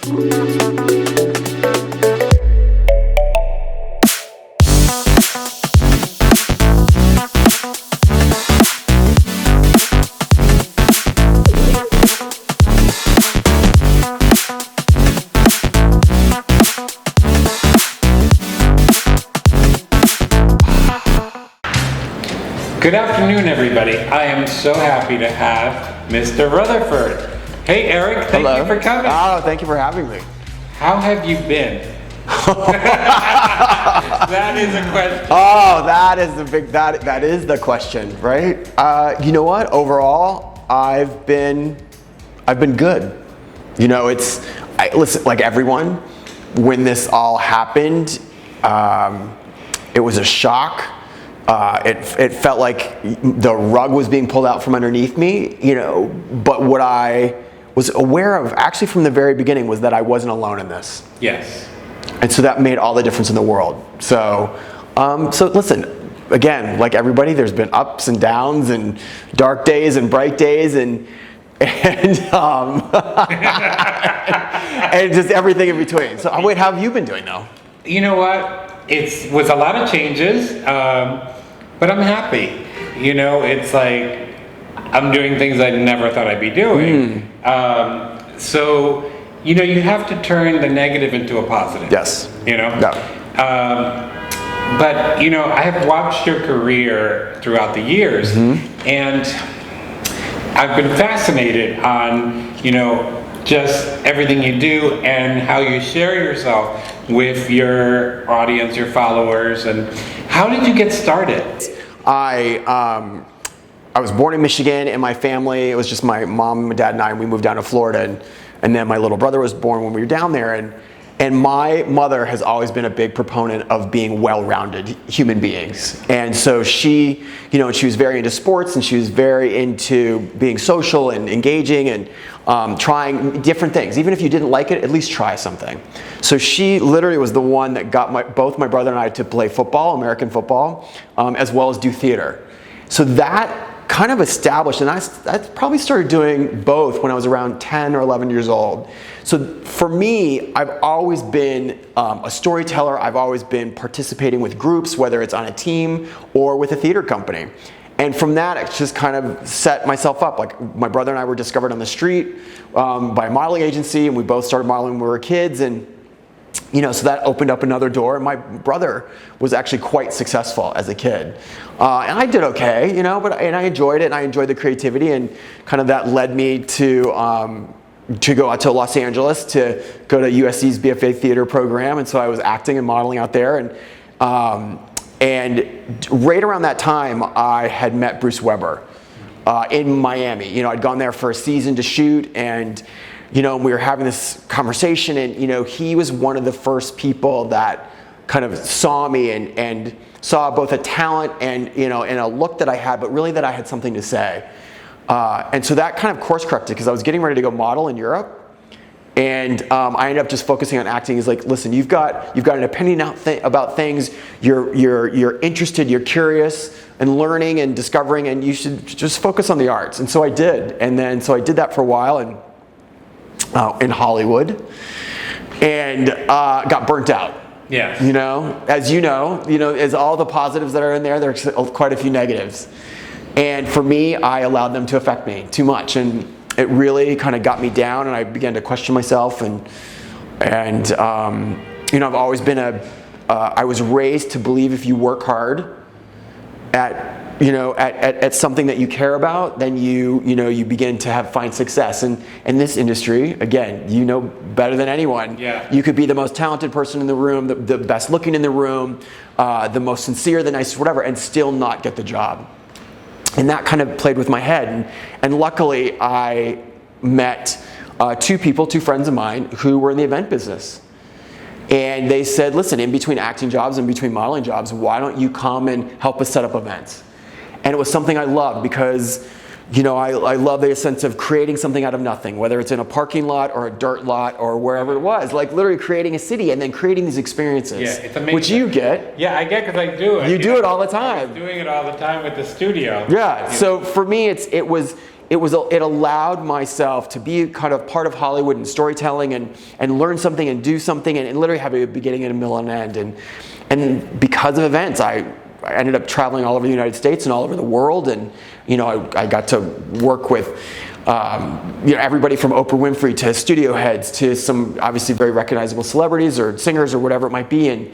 Good afternoon, everybody. I am so happy to have Mr. Rutherford. Hey, Eric, thank you for coming. Oh, thank you for having me. How have you been? That is a question. Oh, that is the question, right? You know what? Overall, I've been good. You know, listen, like everyone, when this all happened, it was a shock. It felt like the rug was being pulled out from underneath me, you know, but what I was aware of actually from the very beginning was that I wasn't alone in this. Yes. And so that made all the difference in the world. So listen, again, like everybody, there's been ups and downs and dark days and bright days and and just everything in between. So wait, how have you been doing though? You know what? It was a lot of changes, but I'm happy. You know, it's like I'm doing things I never thought I'd be doing. So, you know, you have to turn the negative into a positive. Yes. You know? No. But, you know, I have watched your career throughout the years, and I've been fascinated on, you know, just everything you do and how you share yourself with your audience, your followers, and how did you get started? I was born in Michigan, and my family, it was just my mom, my dad, and I, and we moved down to Florida, and then my little brother was born when we were down there, and my mother has always been a big proponent of being well-rounded human beings. And so she, you know, she was very into sports, and she was very into being social and engaging and trying different things. Even if you didn't like it, at least try something. So she literally was the one that got both my brother and I to play football, American football, as well as do theater. So that kind of established, and I probably started doing both when I was around 10 or 11 years old. So for me, I've always been a storyteller. I've always been participating with groups, whether it's on a team or with a theater company. And from that, it's just kind of set myself up. Like my brother and I were discovered on the street by a modeling agency, and we both started modeling when we were kids. And you know, so that opened up another door. And my brother was actually quite successful as a kid. And I did okay, you know, and I enjoyed it, and I enjoyed the creativity, and kind of that led me to go out to Los Angeles to go to USC's BFA theater program. And so I was acting and modeling out there. And right around that time, I had met Bruce Weber in Miami. You know, I'd gone there for a season to shoot, and you know, we were having this conversation, and you know, he was one of the first people that kind of saw me and saw both a talent and, you know, and a look that I had, but really that I had something to say. And so that kind of course corrected, because I was getting ready to go model in Europe, and I ended up just focusing on acting. He's like, listen, you've got an opinion about things. You're interested, you're curious, and learning and discovering, and you should just focus on the arts. And so I did, and then so I did that for a while, and in Hollywood, and got burnt out. Yeah. You know, as all the positives that are in there, there's quite a few negatives. And for me, I allowed them to affect me too much, and it really kind of got me down, and I began to question myself. And you know, I've always been I was raised to believe if you work hard at something that you care about, then you begin to find success. And in this industry, again, you know better than anyone. Yeah. You could be the most talented person in the room, the best looking in the room, the most sincere, the nicest, whatever, and still not get the job. And that kind of played with my head. And luckily, I met two friends of mine who were in the event business. And they said, listen, in between acting jobs and between modeling jobs, why don't you come and help us set up events? And it was something I loved, because you know, I love the sense of creating something out of nothing, whether it's in a parking lot or a dirt lot or wherever it was, like literally creating a city and then creating these experiences. Yeah, it's amazing. Which you get. Yeah, I get, because I do it. You do it all the time. I was doing it all the time with the studio. Yeah, so for me, it was it allowed myself to be kind of part of Hollywood and storytelling and learn something and do something and literally have a beginning and a middle and an end. And because of events, I ended up traveling all over the United States and all over the world. And, I got to work with, everybody from Oprah Winfrey to studio heads to some obviously very recognizable celebrities or singers or whatever it might be. And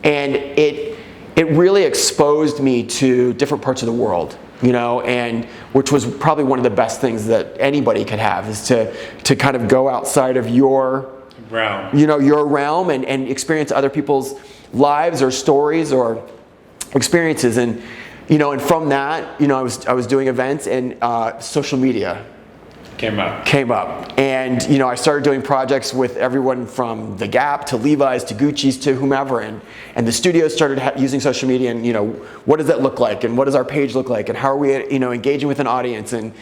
it really exposed me to different parts of the world, and which was probably one of the best things that anybody could have, is to kind of go outside of your realm, your realm and experience other people's lives or stories or experiences. And from that, I was doing events, and social media came up, and I started doing projects with everyone from The Gap to Levi's to Gucci's to whomever, and the studios started using social media, and what does that look like, and what does our page look like, and how are we engaging with an audience, and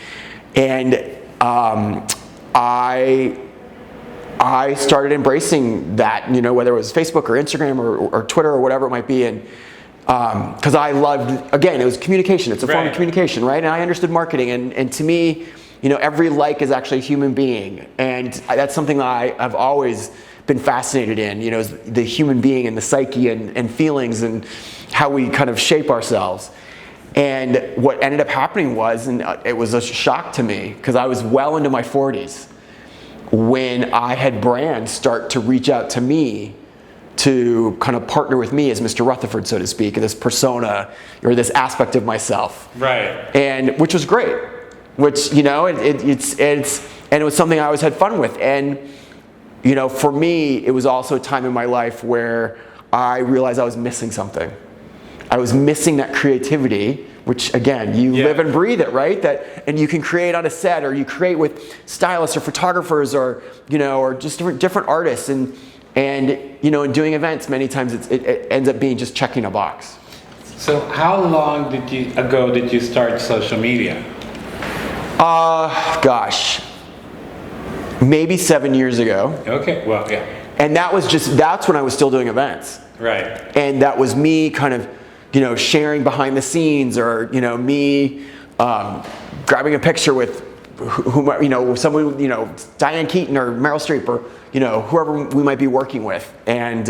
I started embracing that, whether it was Facebook or Instagram or Twitter or whatever it might be, and because I loved, again, it was communication. It's a form of communication, right? And I understood marketing, and to me, every like is actually a human being, and that's something that I've always been fascinated in, is the human being and the psyche and feelings and how we kind of shape ourselves. And what ended up happening was, and it was a shock to me, because I was well into my 40s when I had brands start to reach out to me to kind of partner with me as Mr. Rutherford, so to speak, this persona or this aspect of myself. Right. And which was great. Which, and it was something I always had fun with. And, for me, it was also a time in my life where I realized I was missing something. I was missing that creativity, which, again, you live and breathe it, right? And you can create on a set, or you create with stylists or photographers, or, or just different artists. And in doing events, many times it ends up being just checking a box. So how long ago did you start social media? Gosh, maybe 7 years ago. Okay, well, yeah. And that's when I was still doing events. Right. And that was me kind of, sharing behind the scenes, or, me grabbing a picture with someone, Diane Keaton or Meryl Streep or, whoever we might be working with. And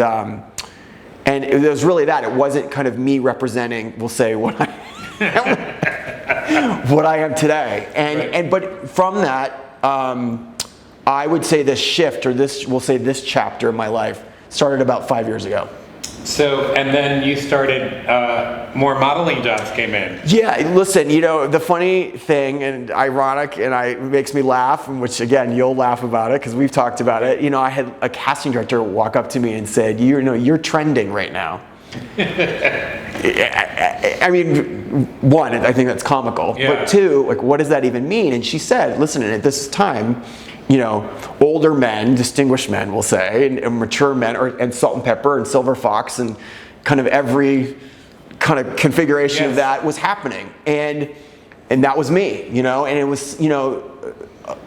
it was really that. It wasn't kind of me representing, we'll say, what I am today. But from that, I would say this shift, or this chapter in my life started about 5 years ago. So, and then you started, more modeling jobs came in. Yeah, listen, the funny thing and ironic, and it makes me laugh, which again, you'll laugh about it because we've talked about it. I had a casting director walk up to me and said, you're trending right now. I mean, one, I think that's comical. Yeah. But two, what does that even mean? And she said, listen, at this time, older men, distinguished men, we'll say, and mature men, and Salt and Pepper and Silver Fox, and kind of every kind of configuration of that was happening. And that was me, and it was,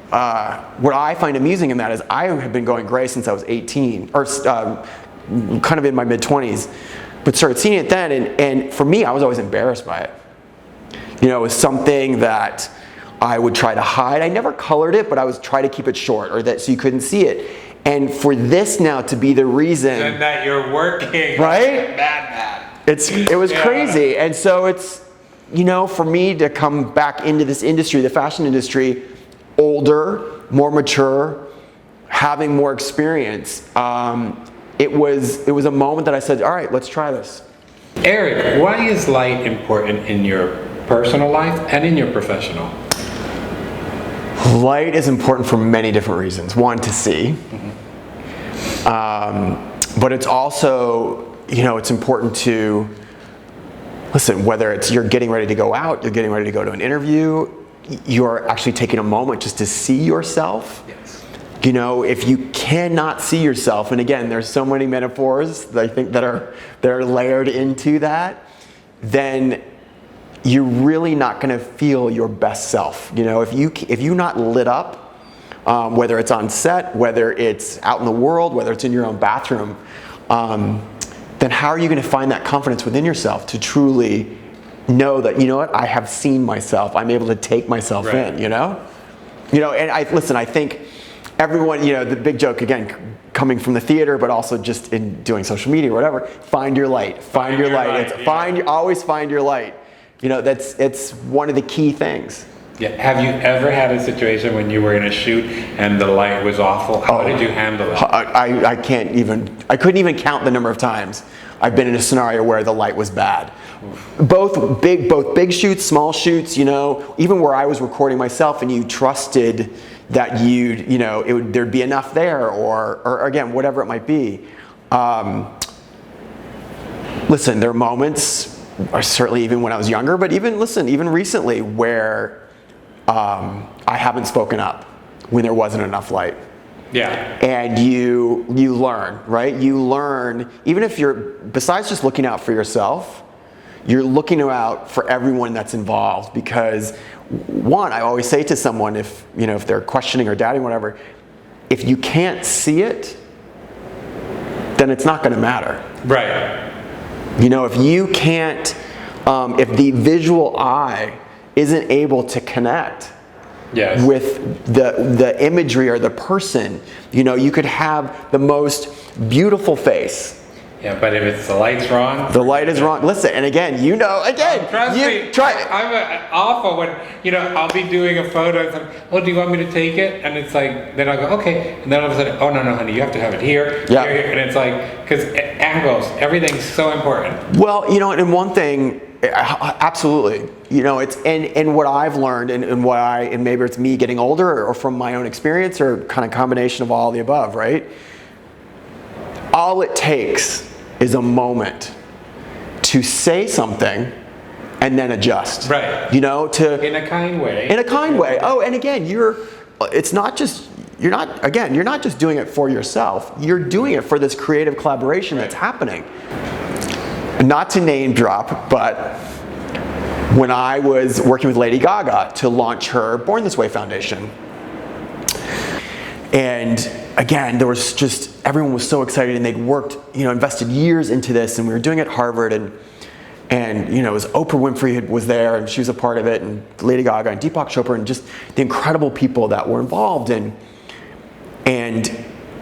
what I find amusing in that is I have been going gray since I was 18, or kind of in my mid-20s, but started seeing it then, and for me, I was always embarrassed by it. It was something that I would try to hide. I never colored it, but I would try to keep it short, so you couldn't see it. And for this now to be the reason, and that you're working, right? Bad. It was crazy, and so it's, for me to come back into this industry, the fashion industry, older, more mature, having more experience. It was a moment that I said, all right, let's try this. Eric, why is light important in your personal life and in your professional? Light is important for many different reasons. One, to see. But it's also, it's important to, listen, whether it's you're getting ready to go out, you're getting ready to go to an interview, you're actually taking a moment just to see yourself. Yes. If you cannot see yourself, and again, there's so many metaphors that I think that are layered into that, then you're really not going to feel your best self. If you're not lit up, whether it's on set, whether it's out in the world, whether it's in your own bathroom, then how are you going to find that confidence within yourself to truly know that, you know what, I have seen myself. I'm able to take myself in, you know? And I think everyone, the big joke, again, coming from the theater, but also just in doing social media or whatever, find your light. Find your light. Always find your light. It's one of the key things. Yeah. Have you ever had a situation when you were in a shoot and the light was awful? How did you handle it? I couldn't even count the number of times I've been in a scenario where the light was bad. Both big shoots, small shoots, even where I was recording myself and you trusted that there'd be enough there or again, whatever it might be. Listen, there are moments, certainly even when I was younger, but even recently where I haven't spoken up when there wasn't enough light. Yeah. And you learn, right? You learn, even if besides just looking out for yourself, you're looking out for everyone that's involved, because one, I always say to someone, if they're questioning or doubting whatever, if you can't see it, then it's not going to matter. Right. If you can't, if the visual eye isn't able to connect with the imagery or the person, you could have the most beautiful face. Yeah, but if it's the light's wrong, the light is wrong. Listen, and again, trust me, try it. I'm awful when I'll be doing a photo. And do you want me to take it? And it's like, then I'll go, okay, and then all of a sudden, oh no, honey, you have to have it here, here, and it's like, because angles, everything's so important. Well, and one thing, absolutely, it's and what I've learned and maybe it's me getting older or from my own experience or kind of combination of all the above, right? All it takes is a moment to say something and then adjust. Right. In a kind way. In a kind way. Oh, and again, you're not just doing it for yourself. You're doing it for this creative collaboration that's happening. Not to name drop, but when I was working with Lady Gaga to launch her Born This Way Foundation, and again, there was just, everyone was so excited and they'd worked, invested years into this, and we were doing it at Harvard, and it was Oprah Winfrey was there and she was a part of it, and Lady Gaga and Deepak Chopra and just the incredible people that were involved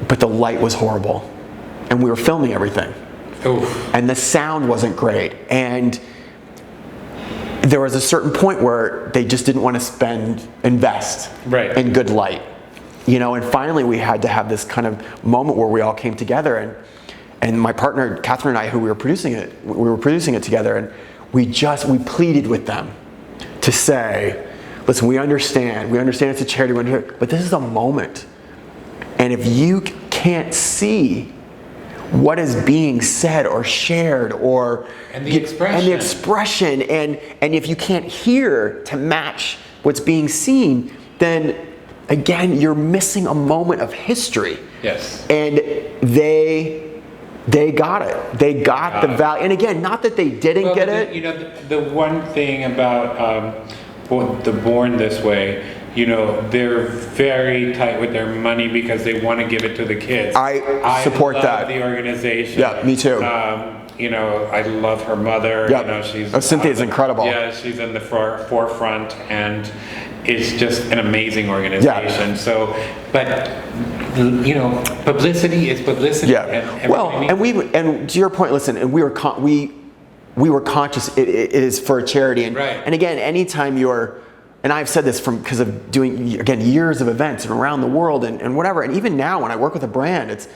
but the light was horrible and we were filming everything. Oof. And the sound wasn't great, and there was a certain point where they just didn't want to invest in good light. And finally we had to have this kind of moment where we all came together, and my partner Catherine and I, who we were producing it together, and we pleaded with them to say, listen, we understand it's a charity, but this is a moment, and if you can't see what is being said or shared and the expression and if you can't hear to match what's being seen, then again, you're missing a moment of history. Yes. And they got it. They got the value. And again, not that they didn't get it. The one thing about the Born This Way, they're very tight with their money because they want to give it to the kids. I support that. The organization. Yeah, me too. I love her mother. Yep. Cynthia's incredible. Yeah, she's in the forefront, and it's just an amazing organization. Yeah. So, but publicity is publicity. Yeah. And to your point, listen, and we were conscious. It is for a charity, and again, anytime and I've said this because of doing, again, years of events and around the world and whatever, and even now when I work with a brand,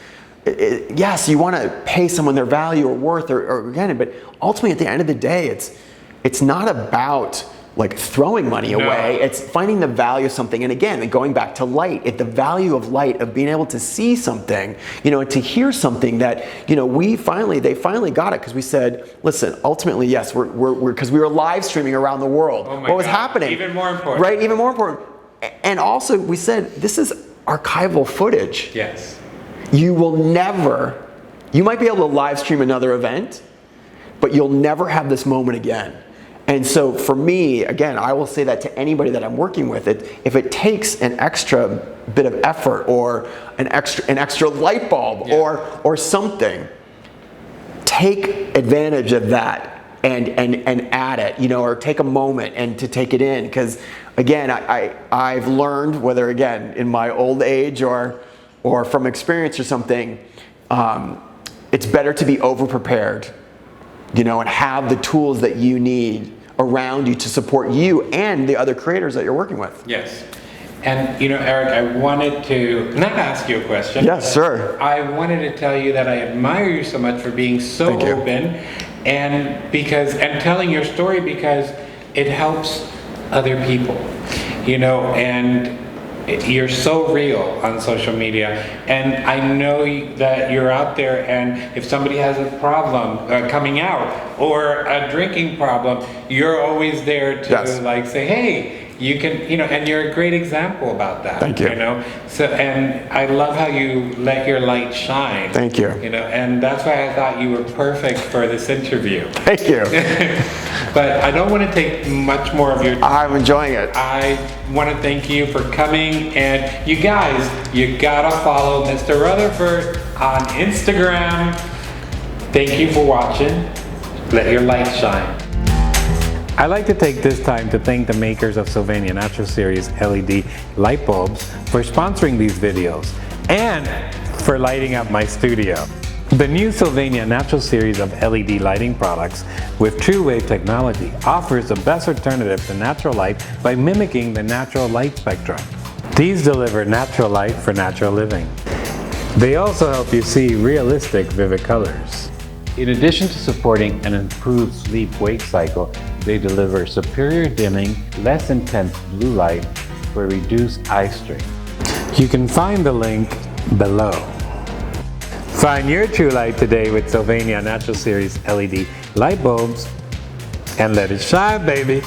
yes, you want to pay someone their value or worth or again, but ultimately at the end of the day, it's not about like throwing money away. It's finding the value of something. And again, going back to light, the value of light, of being able to see something, and to hear something that, they finally got it, because we said, listen, ultimately, yes, we're because we were live streaming around the world. Oh my what was God. happening? Even more important. Right, even more important. And also we said, this is archival footage. Yes. You might be able to live stream another event, but you'll never have this moment again. And so for me, again, I will say that to anybody that I'm working with, if it takes an extra bit of effort or an extra light bulb or something, take advantage of that and add it, you know, or take a moment and to take it in. Because again, I've learned, whether again in my old age or from experience or something, it's better to be over prepared, you know, and have the tools that you need around you to support you and the other creators that you're working with. Yes. And you know, Eric, I wanted to not ask you a question. Yes, sir. I wanted to tell you that I admire you so much for being so Thank you. open and telling your story, because it helps other people, you know, and you're so real on social media, and I know that you're out there, and if somebody has a problem coming out or a drinking problem, you're always there to Yes. like say, hey, you can, you know, and you're a great example about that. Thank you. You know, so, and I love how you let your light shine. Thank you. You know, and that's why I thought you were perfect for this interview. Thank you. But I don't want to take much more of your time. I'm enjoying it. I want to thank you for coming, and you guys, you gotta follow Mr. Rutherford on Instagram. Thank you for watching. Let your light shine. I'd like to take this time to thank the makers of Sylvania Natural Series LED light bulbs for sponsoring these videos and for lighting up my studio. The new Sylvania Natural Series of LED lighting products with true wave technology offers the best alternative to natural light by mimicking the natural light spectrum. These deliver natural light for natural living. They also help you see realistic, vivid colors. In addition to supporting an improved sleep-wake cycle, they deliver superior dimming, less intense blue light for reduced eye strain. You can find the link below. Find your true light today with Sylvania Natural Series LED light bulbs and let it shine, baby.